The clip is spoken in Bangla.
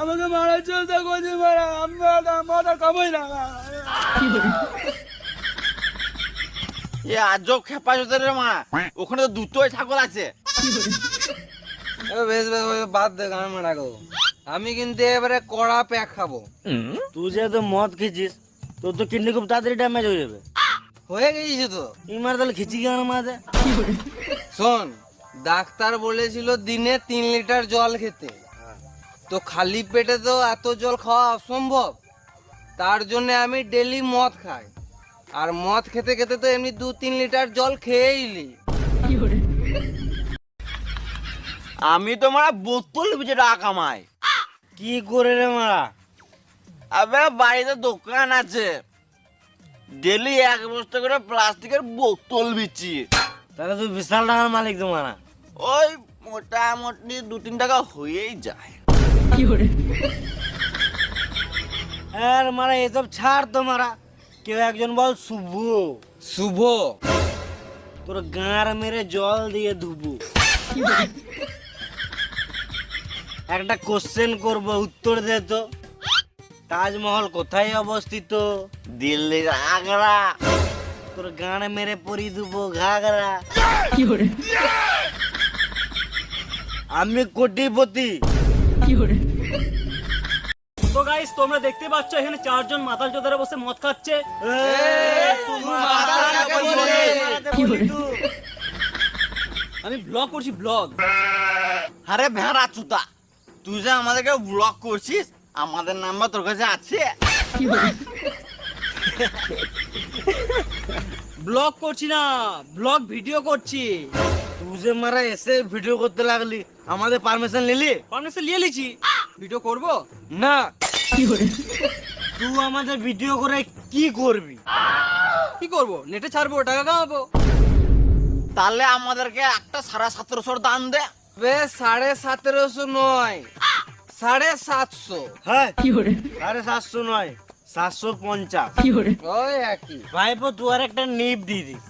আমাকে মারার চেষ্টা করছি মারা, আমি মাথা কামাই না। এ আজব খেপা রে মা, ওখানে তো দুটোই ছাগল আছে। বেশ বেশ বাদ দে গান মারা গো। আমি কিন্তু এবারে কড়া প্যাক খাবো। তুই যেহেতু মদ খেয়েছিস তোর তো কিডনি খুব তাড়াতাড়ি ড্যামেজ হয়ে যাবে। হয়ে গেছে তো। ইমার তাহলে খিচি গান মাঝে। শোন, ডাক্তার বলেছিল দিনে 3 লিটার জল খেতে। তো খালি পেটে তো এত জল খাওয়া অসম্ভব। তার জন্য আমি ডেলি মদ খাই। আর মদ খেতে খেতে তো এমনি 2-3 লিটার জল খেয়েই নি। আমি তো মারা বোতল পিছে টাকা কামাই। কি করে রে মারা? আবে বাড়িতে দোকান আছে, ডেলি 1 বস্তা করে প্লাস্টিকের বোতল বিচি। তাহলে তুই বিশাল টাকার মালিক তো মারা। ওই মোটামুটি 2-3 টাকা হয়েই যায়। আর মারা এসব ছাড় তো মারা। কেউ একজন বল শুভ। শুভ? তোর গাঁড় মেরে জল দিয়ে ধুবো। একটা কোশ্চেন করব, উত্তর দে তো। তাজমহল কোথায় অবস্থিত? দিল্লির আগ্রা। তোর গাঁড় মেরে পরি দেবো ঘাগরা। আমি কোটিপতি। তো গাইস তোমরা দেখতে পাচ্ছ এখানে 4 জন মাতাল চোদারা বসে মদ খাচ্ছে। আমি ব্লগ করছি, ব্লগ। আরে ভেড়া চুতা, তুই যে আমাদেরকে ব্লক করছিস, আমাদের নাম্বার তোর কাছে আছে? ব্লগ করছি না, ব্লগ ভিডিও করছি। তুই যে মারা এসে ভিডিও করতে লাগলি, আমাদের পারমিশন নিলি? পারমিশন নিয়ে লিছি, ভিডিও করব না। তুই আমাদের ভিডিও করে কি করবি? কি করব? নেটে ছাড়বো, টাকা কামাবো। তাহলে আমাদেরকে একটা 1750 দান দে। বেশ 1750 নয়, 750। হ্যাঁ 750 নয়, 750। ওই একই। ভাইপো তুই আর একটা নিপ দিয়ে দিস।